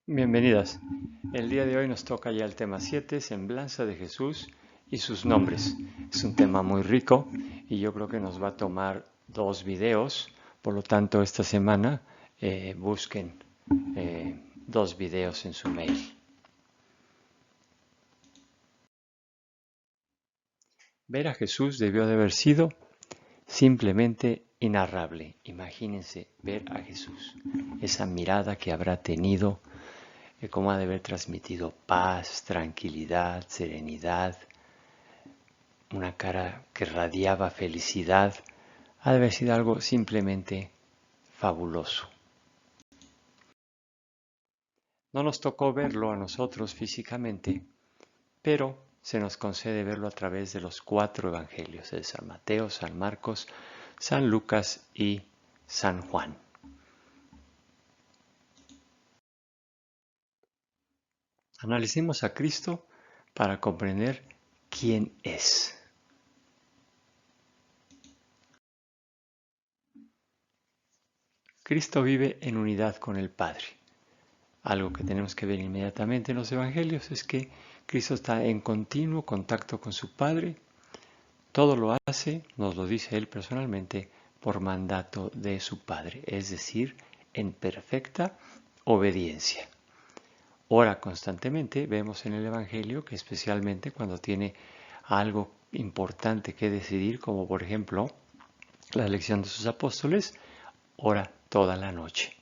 Bienvenidas. El día de hoy nos toca ya el tema 7, Semblanza de Jesús y sus nombres. Es un tema muy rico y yo creo que nos va a tomar 2 videos. Por lo tanto, esta semana busquen 2 videos en su mail. Ver a Jesús debió de haber sido simplemente inarrable. Imagínense ver a Jesús. Esa mirada que habrá tenido, cómo ha de haber transmitido paz, tranquilidad, serenidad, una cara que radiaba felicidad, ha de haber sido algo simplemente fabuloso. No nos tocó verlo a nosotros físicamente, pero se nos concede verlo a través de los 4 evangelios, de San Mateo, San Marcos, San Lucas y San Juan. Analicemos a Cristo para comprender quién es. Cristo vive en unidad con el Padre. Algo que tenemos que ver inmediatamente en los evangelios es que Cristo está en continuo contacto con su Padre. Todo lo hace, nos lo dice Él personalmente, por mandato de su Padre, es decir, en perfecta obediencia. Ora constantemente, vemos en el Evangelio que especialmente cuando tiene algo importante que decidir, como por ejemplo la elección de sus apóstoles, ora toda la noche.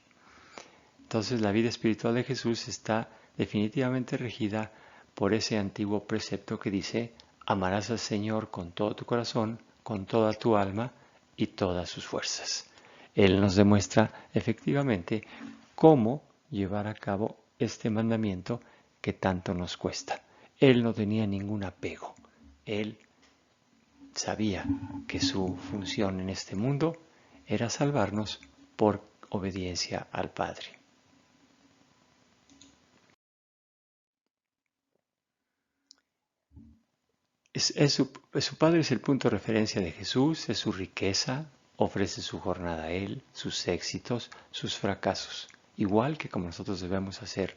Entonces la vida espiritual de Jesús está definitivamente regida por ese antiguo precepto que dice, amarás al Señor con todo tu corazón, con toda tu alma y todas sus fuerzas. Él nos demuestra efectivamente cómo llevar a cabo este mandamiento que tanto nos cuesta. Él no tenía ningún apego. Él sabía que su función en este mundo era salvarnos por obediencia al Padre. Su Padre es el punto de referencia de Jesús, es su riqueza, ofrece su jornada a Él, sus éxitos, sus fracasos, igual que como nosotros debemos hacer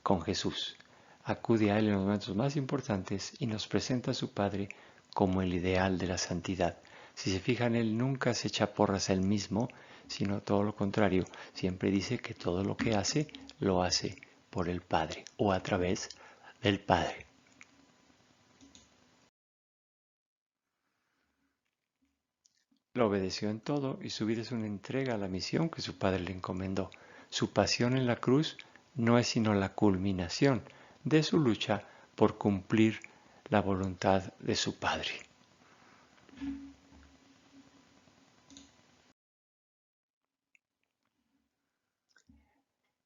con Jesús. Acude a Él en los momentos más importantes y nos presenta a su Padre como el ideal de la santidad. Si se fijan, Él nunca se echa porras a Él mismo, sino todo lo contrario. Siempre dice que todo lo que hace, lo hace por el Padre o a través del Padre. Lo obedeció en todo y su vida es una entrega a la misión que su Padre le encomendó. Su pasión en la cruz no es sino la culminación de su lucha por cumplir la voluntad de su Padre.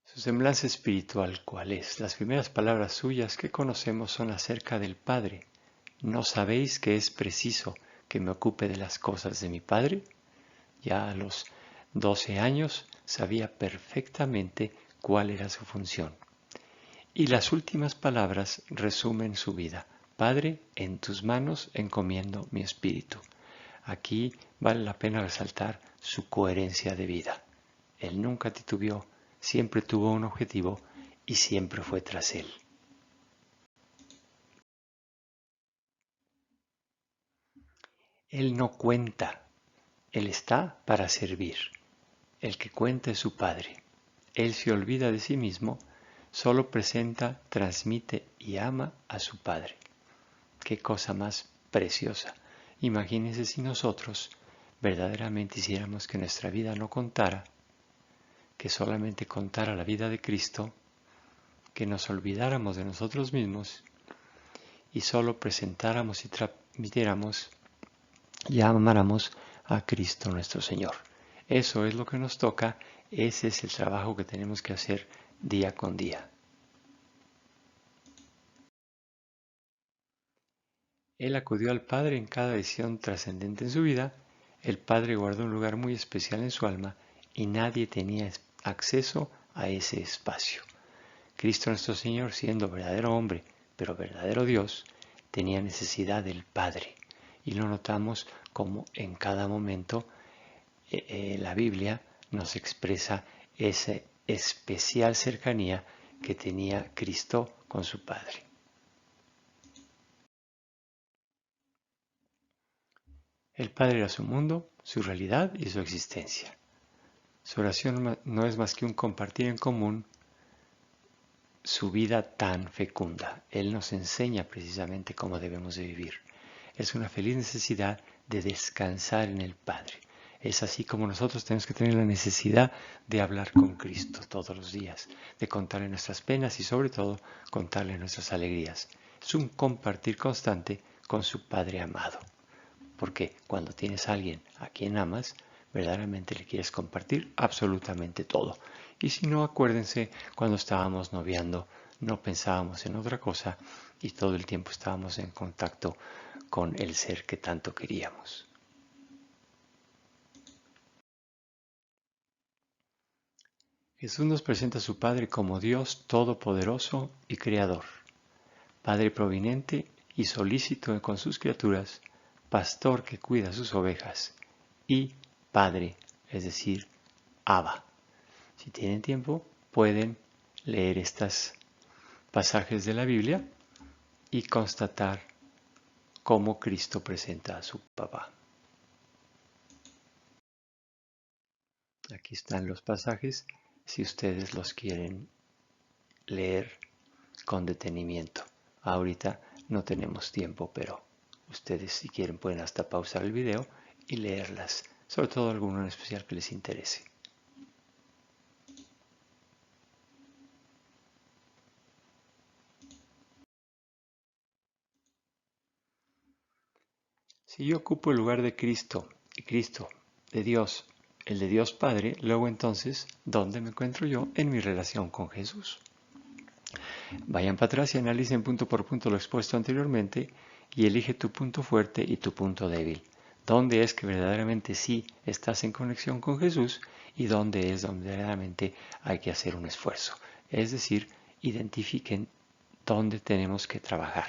Su semblanza espiritual, ¿cuál es? Las primeras palabras suyas que conocemos son acerca del Padre. ¿No sabéis que es preciso que me ocupe de las cosas de mi Padre? Ya a los 12 años sabía perfectamente cuál era su función. Y las últimas palabras resumen su vida. Padre, en tus manos encomiendo mi espíritu. Aquí vale la pena resaltar su coherencia de vida. Él nunca titubeó, siempre tuvo un objetivo y siempre fue tras él. Él no cuenta, él está para servir. El que cuenta es su Padre. Él se olvida de sí mismo, solo presenta, transmite y ama a su Padre. Qué cosa más preciosa. Imagínense si nosotros verdaderamente hiciéramos que nuestra vida no contara, que solamente contara la vida de Cristo, que nos olvidáramos de nosotros mismos y solo presentáramos y transmitiéramos y amáramos a Cristo nuestro Señor. Eso es lo que nos toca, ese es el trabajo que tenemos que hacer día con día. Él acudió al Padre en cada decisión trascendente en su vida. El Padre guardó un lugar muy especial en su alma y nadie tenía acceso a ese espacio. Cristo nuestro Señor, siendo verdadero hombre, pero verdadero Dios, tenía necesidad del Padre. Y lo notamos como en cada momento la Biblia nos expresa esa especial cercanía que tenía Cristo con su Padre. El Padre era su mundo, su realidad y su existencia. Su oración no es más que un compartir en común su vida tan fecunda. Él nos enseña precisamente cómo debemos de vivir. Es una feliz necesidad de descansar en el Padre. Es así como nosotros tenemos que tener la necesidad de hablar con Cristo todos los días, de contarle nuestras penas y sobre todo contarle nuestras alegrías. Es un compartir constante con su Padre amado. Porque cuando tienes a alguien a quien amas, verdaderamente le quieres compartir absolutamente todo. Y si no, acuérdense, cuando estábamos noviando, no pensábamos en otra cosa y todo el tiempo estábamos en contacto con el ser que tanto queríamos. Jesús nos presenta a su Padre como Dios todopoderoso y creador, Padre providente y solícito con sus criaturas, pastor que cuida sus ovejas y Padre, es decir, Abba. Si tienen tiempo, pueden leer estos pasajes de la Biblia y constatar cómo Cristo presenta a su papá. Aquí están los pasajes si ustedes los quieren leer con detenimiento. Ahorita no tenemos tiempo, pero ustedes si quieren pueden hasta pausar el video y leerlas, sobre todo alguno en especial que les interese. Si yo ocupo el lugar de Cristo y Cristo de Dios, el de Dios Padre, luego entonces, ¿dónde me encuentro yo en mi relación con Jesús? Vayan para atrás y analicen punto por punto lo expuesto anteriormente y elige tu punto fuerte y tu punto débil. ¿Dónde es que verdaderamente sí estás en conexión con Jesús y dónde es donde verdaderamente hay que hacer un esfuerzo? Es decir, identifiquen dónde tenemos que trabajar.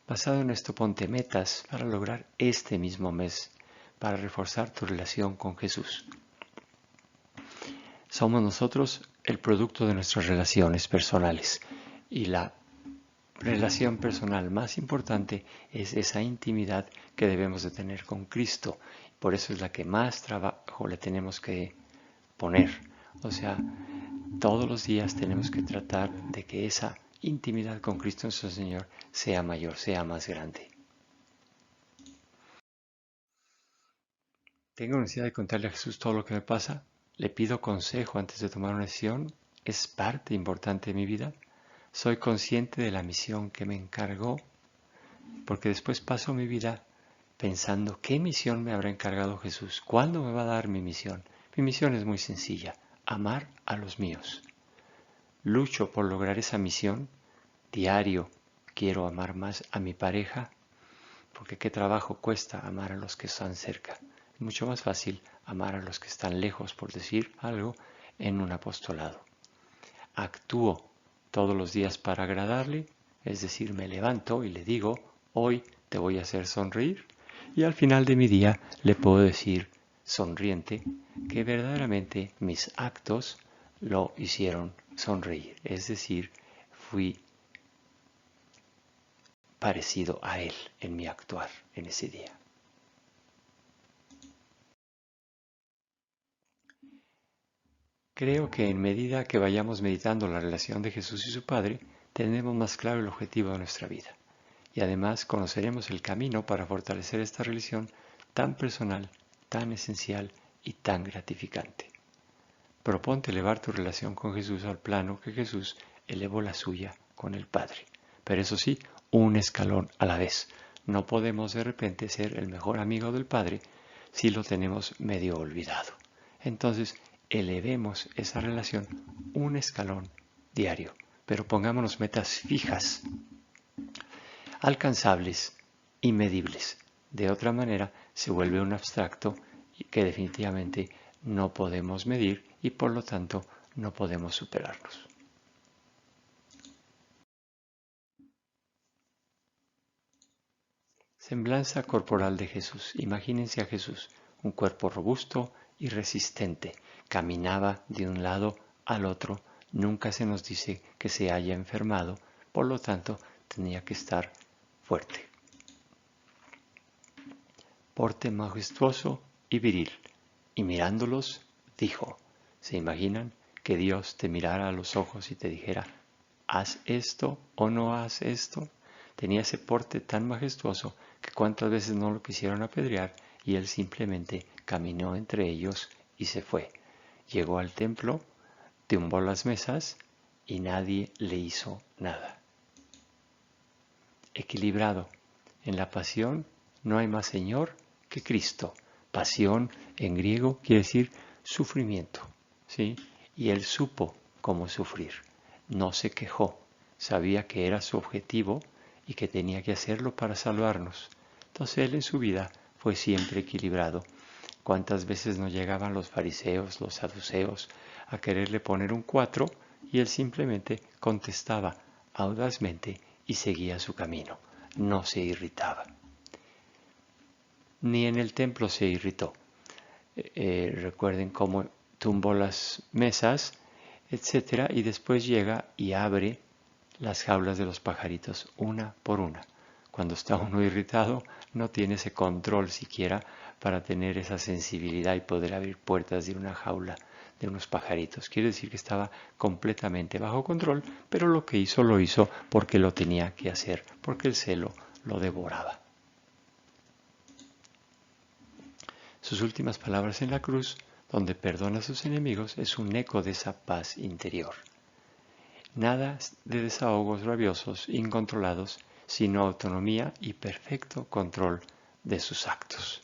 Basado en esto, ponte metas para lograr este mismo mes, para reforzar tu relación con Jesús. Somos nosotros el producto de nuestras relaciones personales y la relación personal más importante es esa intimidad que debemos de tener con Cristo. Por eso es la que más trabajo le tenemos que poner. O sea, todos los días tenemos que tratar de que esa intimidad con Cristo nuestro Señor sea mayor, sea más grande. ¿Tengo necesidad de contarle a Jesús todo lo que me pasa? ¿Le pido consejo antes de tomar una decisión? ¿Es parte importante de mi vida? ¿Soy consciente de la misión que me encargó? Porque después paso mi vida pensando qué misión me habrá encargado Jesús. ¿Cuándo me va a dar mi misión? Mi misión es muy sencilla, amar a los míos. Lucho por lograr esa misión. Diario quiero amar más a mi pareja, porque qué trabajo cuesta amar a los que están cerca. Es mucho más fácil amar a los que están lejos, por decir algo, en un apostolado. Actúo todos los días para agradarle, es decir, me levanto y le digo, hoy te voy a hacer sonreír, y al final de mi día le puedo decir, sonriente, que verdaderamente mis actos lo hicieron sonreír, es decir, fui parecido a él en mi actuar en ese día. Creo que en medida que vayamos meditando la relación de Jesús y su Padre, tendremos más claro el objetivo de nuestra vida. Y además conoceremos el camino para fortalecer esta relación tan personal, tan esencial y tan gratificante. Proponte elevar tu relación con Jesús al plano que Jesús elevó la suya con el Padre. Pero eso sí, un escalón a la vez. No podemos de repente ser el mejor amigo del Padre si lo tenemos medio olvidado. Entonces, elevemos esa relación un escalón diario, pero pongámonos metas fijas, alcanzables y medibles. De otra manera, se vuelve un abstracto que definitivamente no podemos medir y por lo tanto no podemos superarnos. Semblanza corporal de Jesús. Imagínense a Jesús, un cuerpo robusto y resistente. Caminaba de un lado al otro Nunca se nos dice que se haya enfermado, por lo tanto tenía que estar fuerte. Porte majestuoso y viril. Y mirándolos, dijo, ¿se imaginan que Dios te mirara a los ojos y te dijera, haz esto o no haz esto? Tenía ese porte tan majestuoso que cuántas veces no lo quisieron apedrear y él simplemente caminó entre ellos y se fue. Llegó al templo, tumbó las mesas y nadie le hizo nada. Equilibrado. En la pasión no hay más Señor que Cristo. Pasión en griego quiere decir sufrimiento, ¿sí? Y él supo cómo sufrir. No se quejó. Sabía que era su objetivo y que tenía que hacerlo para salvarnos. Entonces él en su vida fue siempre equilibrado. ¿Cuántas veces no llegaban los fariseos, los saduceos, a quererle poner un 4 y él simplemente contestaba audazmente y seguía su camino? No se irritaba. Ni en el templo se irritó. Recuerden cómo tumbó las mesas, etcétera, y después llega y abre las jaulas de los pajaritos una por una. Cuando está uno irritado, no tiene ese control siquiera para tener esa sensibilidad y poder abrir puertas de una jaula de unos pajaritos. Quiere decir que estaba completamente bajo control, pero lo que hizo lo hizo porque lo tenía que hacer, porque el celo lo devoraba. Sus últimas palabras en la cruz, donde perdona a sus enemigos, es un eco de esa paz interior. Nada de desahogos rabiosos, incontrolados, sino autonomía y perfecto control de sus actos.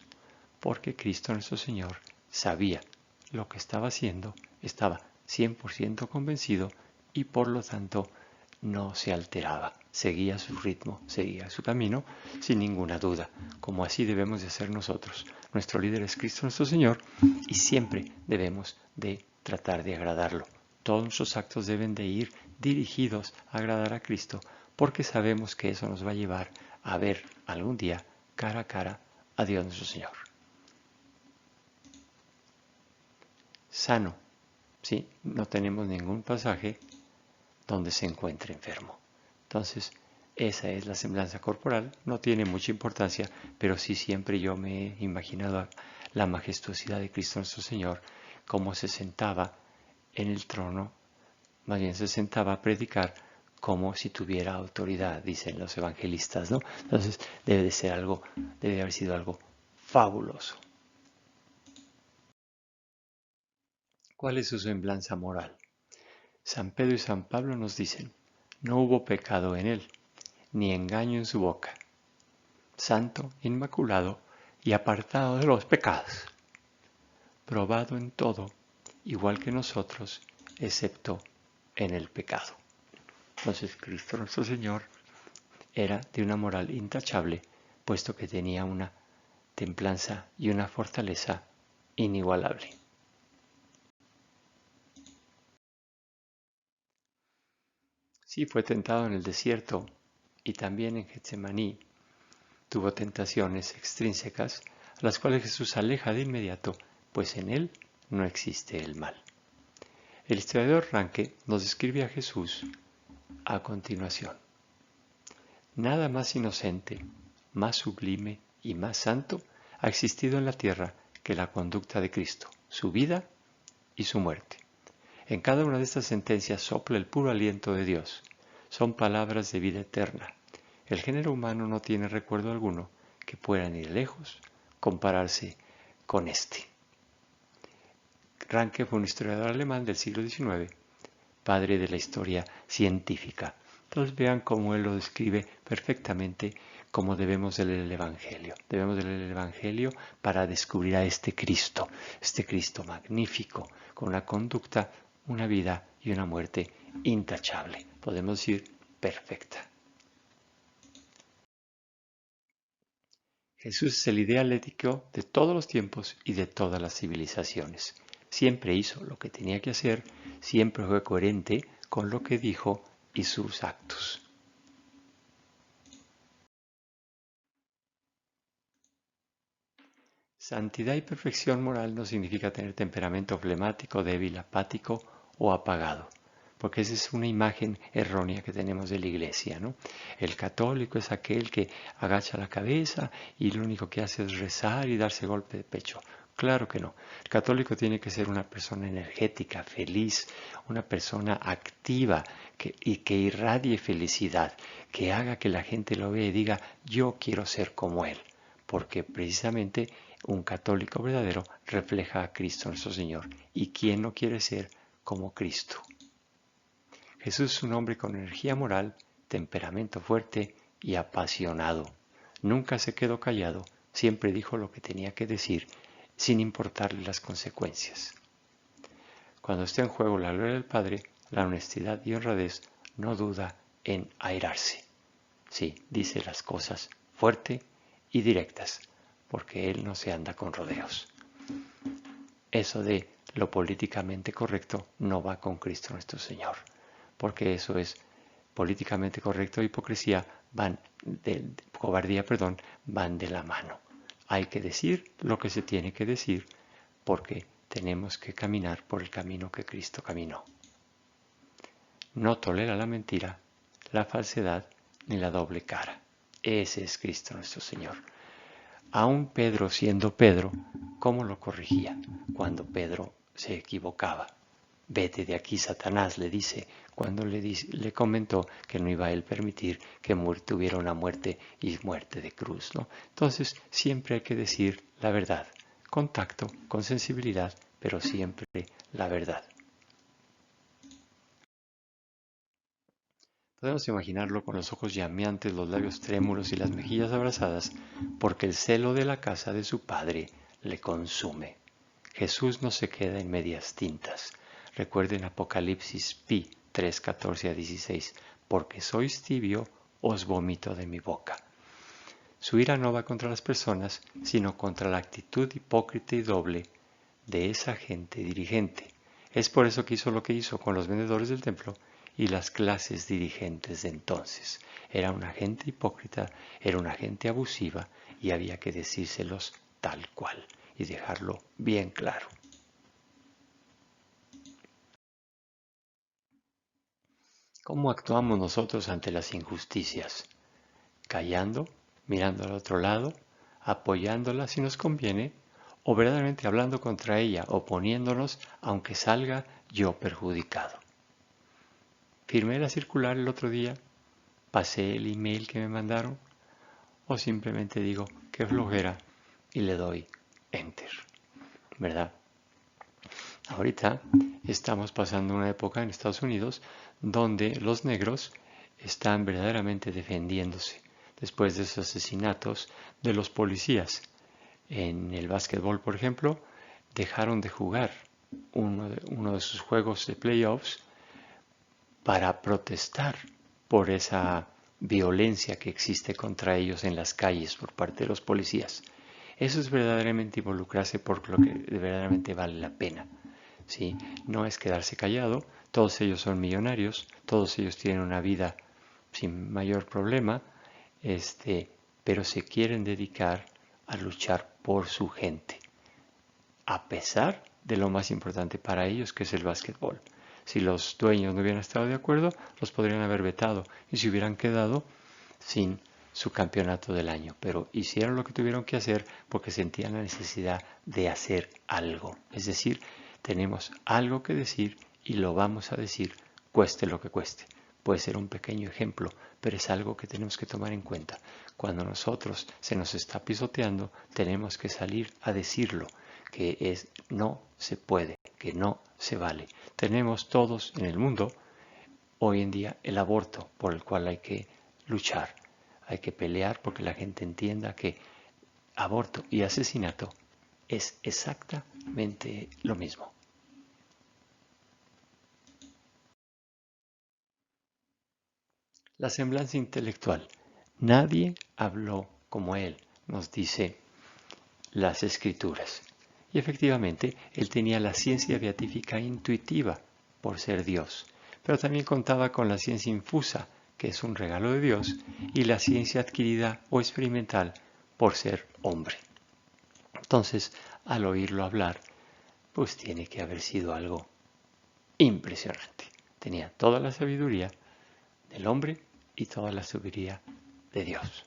Porque Cristo nuestro Señor sabía lo que estaba haciendo, estaba 100% convencido y por lo tanto no se alteraba, seguía su ritmo, seguía su camino sin ninguna duda, como así debemos de hacer nosotros. Nuestro líder es Cristo nuestro Señor y siempre debemos de tratar de agradarlo. Todos nuestros actos deben de ir dirigidos a agradar a Cristo porque sabemos que eso nos va a llevar a ver algún día cara a cara a Dios nuestro Señor. Sano, ¿sí? No tenemos ningún pasaje donde se encuentre enfermo. Entonces, esa es la semblanza corporal, no tiene mucha importancia, pero sí siempre yo me he imaginado la majestuosidad de Cristo nuestro Señor, cómo se sentaba en el trono, más bien se sentaba a predicar como si tuviera autoridad, dicen los evangelistas, ¿no? Entonces, debe haber sido algo fabuloso. ¿Cuál es su semblanza moral? San Pedro y San Pablo nos dicen, no hubo pecado en él, ni engaño en su boca. Santo, inmaculado y apartado de los pecados. Probado en todo, igual que nosotros, excepto en el pecado. Entonces Cristo nuestro Señor era de una moral intachable, puesto que tenía una templanza y una fortaleza inigualable. Sí, fue tentado en el desierto y también en Getsemaní. Tuvo tentaciones extrínsecas, a las cuales Jesús aleja de inmediato, pues en él no existe el mal. El historiador Ranke nos describe a Jesús a continuación. Nada más inocente, más sublime y más santo ha existido en la tierra que la conducta de Cristo, su vida y su muerte. En cada una de estas sentencias sopla el puro aliento de Dios. Son palabras de vida eterna. El género humano no tiene recuerdo alguno que pueda ni de lejos compararse con este. Ranke fue un historiador alemán del siglo XIX, padre de la historia científica. Entonces vean cómo él lo describe perfectamente como debemos de leer el Evangelio. Debemos de leer el Evangelio para descubrir a este Cristo magnífico, con una conducta, una vida y una muerte intachable. Podemos decir perfecta. Jesús es el ideal ético de todos los tiempos y de todas las civilizaciones. Siempre hizo lo que tenía que hacer, siempre fue coherente con lo que dijo y sus actos. Santidad y perfección moral no significa tener temperamento flemático, débil, apático o apagado. porque esa es una imagen errónea que tenemos de la iglesia, ¿no? El católico es aquel que agacha la cabeza y lo único que hace es rezar y darse golpe de pecho. Claro que no. El católico tiene que ser una persona energética, feliz, una persona activa y que irradie felicidad, que haga que la gente lo vea y diga, yo quiero ser como él, porque precisamente un católico verdadero refleja a Cristo nuestro Señor. ¿Y quién no quiere ser como Cristo? Jesús es un hombre con energía moral, temperamento fuerte y apasionado. Nunca se quedó callado, siempre dijo lo que tenía que decir, sin importarle las consecuencias. Cuando esté en juego la gloria del Padre, la honestidad y honradez, no duda en airarse. Sí, dice las cosas fuerte y directas, porque Él no se anda con rodeos. Eso de lo políticamente correcto no va con Cristo nuestro Señor, porque eso es políticamente correcto e hipocresía cobardía, van de la mano. Hay que decir lo que se tiene que decir, porque tenemos que caminar por el camino que Cristo caminó. No tolera la mentira, la falsedad ni la doble cara. Ese es Cristo nuestro Señor. Aún Pedro, siendo Pedro, ¿cómo lo corregía cuando Pedro se equivocaba? Vete de aquí, Satanás, le dice, cuando le comentó que no iba a él permitir que tuviera una muerte y muerte de cruz, ¿no? Entonces, siempre hay que decir la verdad, con tacto, con sensibilidad, pero siempre la verdad. Podemos imaginarlo con los ojos llameantes, los labios trémulos y las mejillas abrasadas, porque el celo de la casa de su padre le consume. Jesús no se queda en medias tintas. Recuerden Apocalipsis Pi 3:14-16, porque sois tibio, os vomito de mi boca. Su ira no va contra las personas, sino contra la actitud hipócrita y doble de esa gente dirigente. Es por eso que hizo lo que hizo con los vendedores del templo y las clases dirigentes de entonces. Era una gente hipócrita, era una gente abusiva y había que decírselos tal cual y dejarlo bien claro. ¿Cómo actuamos nosotros ante las injusticias? ¿Callando, mirando al otro lado, apoyándola si nos conviene, o verdaderamente hablando contra ella, oponiéndonos aunque salga yo perjudicado? ¿Firmé la circular el otro día? ¿Pasé el email que me mandaron? ¿O simplemente digo, qué flojera, y le doy enter? ¿Verdad? Ahorita estamos pasando una época en Estados Unidos donde los negros están verdaderamente defendiéndose después de esos asesinatos de los policías. En el básquetbol, por ejemplo, dejaron de jugar uno de sus juegos de playoffs para protestar por esa violencia que existe contra ellos en las calles por parte de los policías. Eso es verdaderamente involucrarse por lo que verdaderamente vale la pena. ¿Sí? No es quedarse callado, todos ellos son millonarios, todos ellos tienen una vida sin mayor problema, pero se quieren dedicar a luchar por su gente, a pesar de lo más importante para ellos, que es el básquetbol. Si los dueños no hubieran estado de acuerdo, los podrían haber vetado y se hubieran quedado sin su campeonato del año. Pero hicieron lo que tuvieron que hacer porque sentían la necesidad de hacer algo. Es decir, tenemos algo que decir y lo vamos a decir, cueste lo que cueste. Puede ser un pequeño ejemplo, pero es algo que tenemos que tomar en cuenta. Cuando nosotros se nos está pisoteando, tenemos que salir a decirlo, que no se puede, que no se vale. Tenemos todos en el mundo hoy en día el aborto, por el cual hay que luchar, hay que pelear porque la gente entienda que aborto y asesinato es exactamente lo mismo. La semblanza intelectual. Nadie habló como él, nos dice las escrituras. Y efectivamente, él tenía la ciencia beatífica intuitiva por ser Dios, pero también contaba con la ciencia infusa, que es un regalo de Dios, y la ciencia adquirida o experimental por ser hombre. Entonces, al oírlo hablar, pues tiene que haber sido algo impresionante. Tenía toda la sabiduría del hombre y toda la sabiduría de Dios.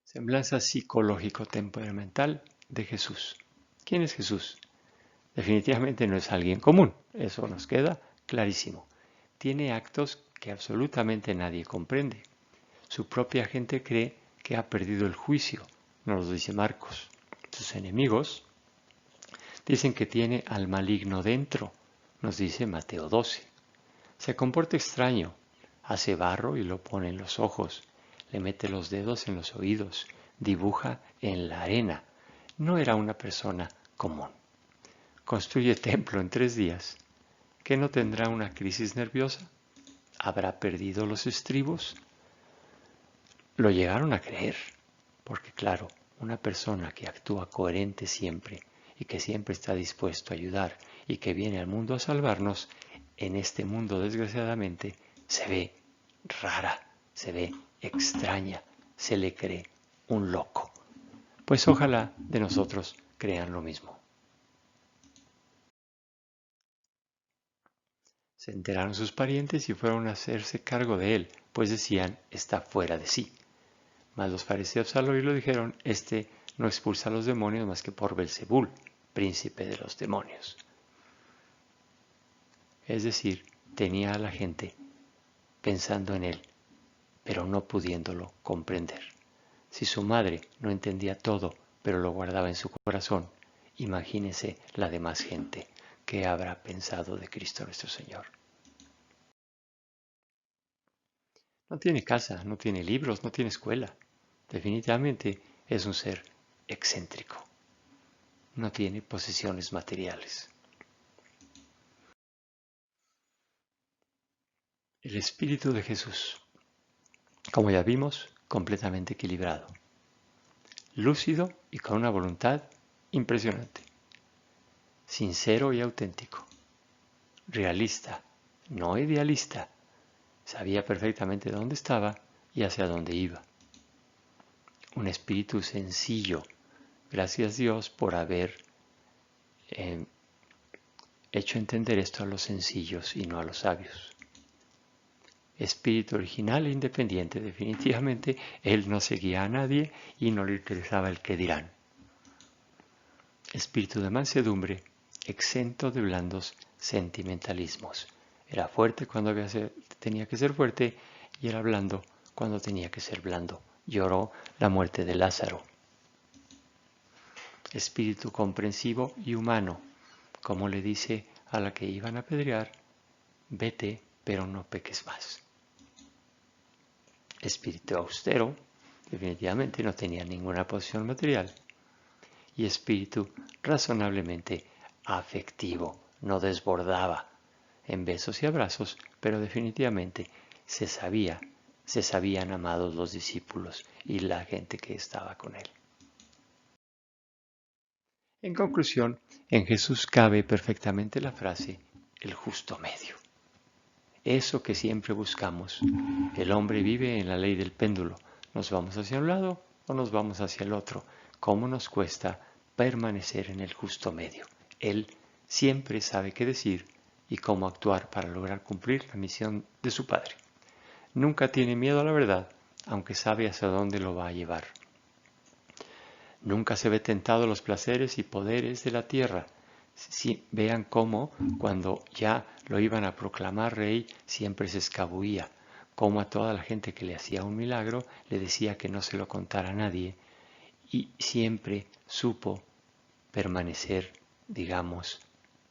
Semblanza psicológico-temperamental de Jesús. ¿Quién es Jesús? Definitivamente no es alguien común, eso nos queda clarísimo. Tiene actos que absolutamente nadie comprende. Su propia gente cree que ha perdido el juicio, nos lo dice Marcos. Sus enemigos dicen que tiene al maligno dentro, nos dice Mateo 12. Se comporta extraño, hace barro y lo pone en los ojos, le mete los dedos en los oídos, dibuja en la arena. No era una persona común. Construye templo en 3 días. ¿Qué no tendrá una crisis nerviosa? ¿Habrá perdido los estribos? Lo llegaron a creer, porque claro, una persona que actúa coherente siempre y que siempre está dispuesto a ayudar y que viene al mundo a salvarnos, en este mundo desgraciadamente se ve rara, se ve extraña, se le cree un loco. Pues ojalá de nosotros crean lo mismo. Se enteraron sus parientes y fueron a hacerse cargo de él, pues decían, está fuera de sí. Mas los fariseos al oírlo dijeron, este no expulsa a los demonios más que por Belzebul, príncipe de los demonios. Es decir, tenía a la gente pensando en él, pero no pudiéndolo comprender. Si su madre no entendía todo, pero lo guardaba en su corazón, imagínese la demás gente que habrá pensado de Cristo nuestro Señor. No tiene casa, no tiene libros, no tiene escuela. Definitivamente es un ser excéntrico. No tiene posesiones materiales. El Espíritu de Jesús, como ya vimos, completamente equilibrado, lúcido y con una voluntad impresionante, sincero y auténtico, realista, no idealista, sabía perfectamente dónde estaba y hacia dónde iba. Un espíritu sencillo, gracias a Dios por haber hecho entender esto a los sencillos y no a los sabios. Espíritu original e independiente, definitivamente él no seguía a nadie y no le interesaba el qué dirán. Espíritu de mansedumbre, exento de blandos sentimentalismos. Era fuerte cuando tenía que ser fuerte y era blando cuando tenía que ser blando. Lloró la muerte de Lázaro. Espíritu comprensivo y humano, como le dice a la que iban a apedrear, vete, pero no peques más. Espíritu austero, definitivamente no tenía ninguna posición material. Y espíritu razonablemente afectivo, no desbordaba en besos y abrazos, pero definitivamente se sabían amados los discípulos y la gente que estaba con él. En conclusión, en Jesús cabe perfectamente la frase, el justo medio. Eso que siempre buscamos. El hombre vive en la ley del péndulo. ¿Nos vamos hacia un lado o nos vamos hacia el otro? ¿Cómo nos cuesta permanecer en el justo medio? Él siempre sabe qué decir y cómo actuar para lograr cumplir la misión de su Padre. Nunca tiene miedo a la verdad, aunque sabe hacia dónde lo va a llevar. Nunca se ve tentado a los placeres y poderes de la tierra. Vean cómo, cuando ya lo iban a proclamar rey, siempre se escabullía. Cómo a toda la gente que le hacía un milagro le decía que no se lo contara a nadie. Y siempre supo permanecer, digamos,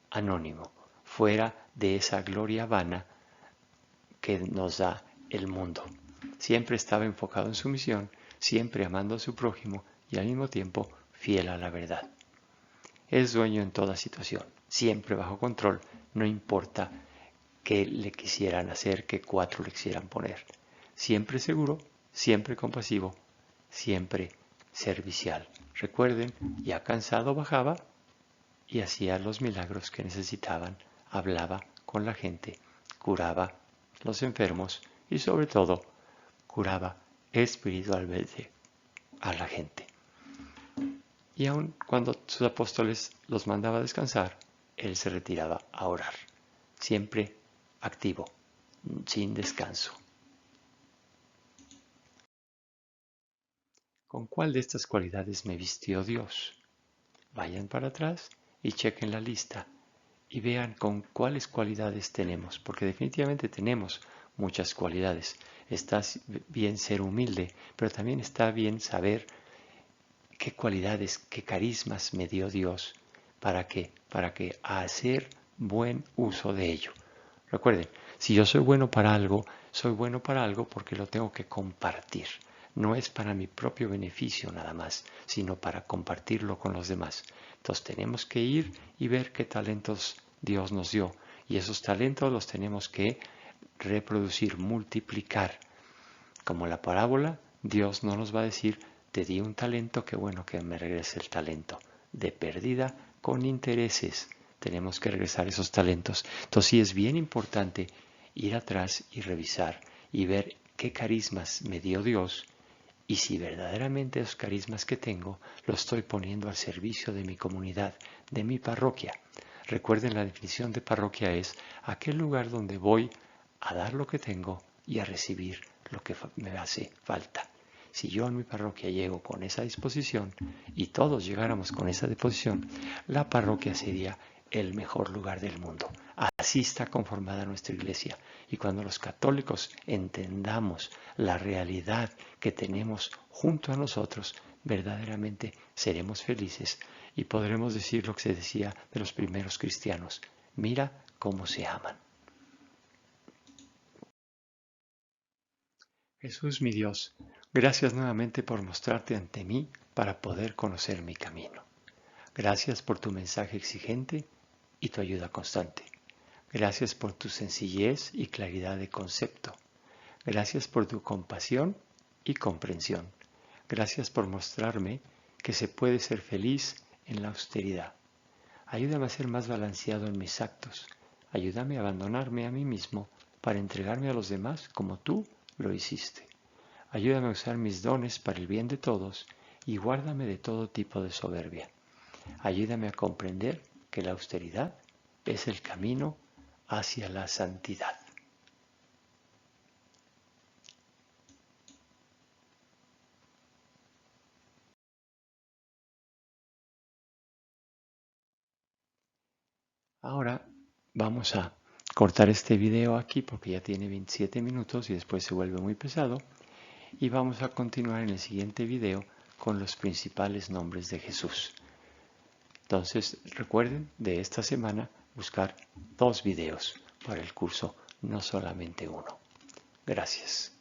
anónimo, fuera de esa gloria vana que nos da el mundo. Siempre estaba enfocado en su misión, siempre amando a su prójimo y al mismo tiempo fiel a la verdad. Es dueño en toda situación, siempre bajo control, no importa qué le quisieran hacer, qué 4 le quisieran poner. Siempre seguro, siempre compasivo, siempre servicial. Recuerden, ya cansado bajaba y hacía los milagros que necesitaban, hablaba con la gente, curaba los enfermos y sobre todo curaba espiritualmente a la gente. Y aun cuando sus apóstoles los mandaba a descansar, él se retiraba a orar, siempre activo, sin descanso. ¿Con cuál de estas cualidades me vistió Dios? Vayan para atrás y chequen la lista y vean con cuáles cualidades tenemos, porque definitivamente tenemos muchas cualidades. Está bien ser humilde, pero también está bien saber qué cualidades, qué carismas me dio Dios para que hacer buen uso de ello. Recuerden, si yo soy bueno para algo, soy bueno para algo porque lo tengo que compartir. No es para mi propio beneficio nada más, sino para compartirlo con los demás. Entonces tenemos que ir y ver qué talentos Dios nos dio. Y esos talentos los tenemos que reproducir, multiplicar. Como la parábola, Dios no nos va a decir, te di un talento, qué bueno que me regrese el talento. De pérdida con intereses. Tenemos que regresar esos talentos. Entonces sí es bien importante ir atrás y revisar y ver qué carismas me dio Dios y si verdaderamente esos carismas que tengo los estoy poniendo al servicio de mi comunidad, de mi parroquia. Recuerden, la definición de parroquia es aquel lugar donde voy a dar lo que tengo y a recibir lo que me hace falta. Si yo en mi parroquia llego con esa disposición y todos llegáramos con esa disposición, la parroquia sería el mejor lugar del mundo. Así está conformada nuestra iglesia. Y cuando los católicos entendamos la realidad que tenemos junto a nosotros, verdaderamente seremos felices y podremos decir lo que se decía de los primeros cristianos. Mira cómo se aman. Jesús, mi Dios, gracias nuevamente por mostrarte ante mí para poder conocer mi camino. Gracias por tu mensaje exigente y tu ayuda constante. Gracias por tu sencillez y claridad de concepto. Gracias por tu compasión y comprensión. Gracias por mostrarme que se puede ser feliz en la austeridad. Ayúdame a ser más balanceado en mis actos. Ayúdame a abandonarme a mí mismo para entregarme a los demás como tú lo hiciste. Ayúdame a usar mis dones para el bien de todos y guárdame de todo tipo de soberbia. Ayúdame a comprender que la austeridad es el camino hacia la santidad. Ahora vamos a cortar este video aquí porque ya tiene 27 minutos y después se vuelve muy pesado. Y vamos a continuar en el siguiente video con los principales nombres de Jesús. Entonces recuerden de esta semana buscar 2 videos para el curso, no solamente uno. Gracias.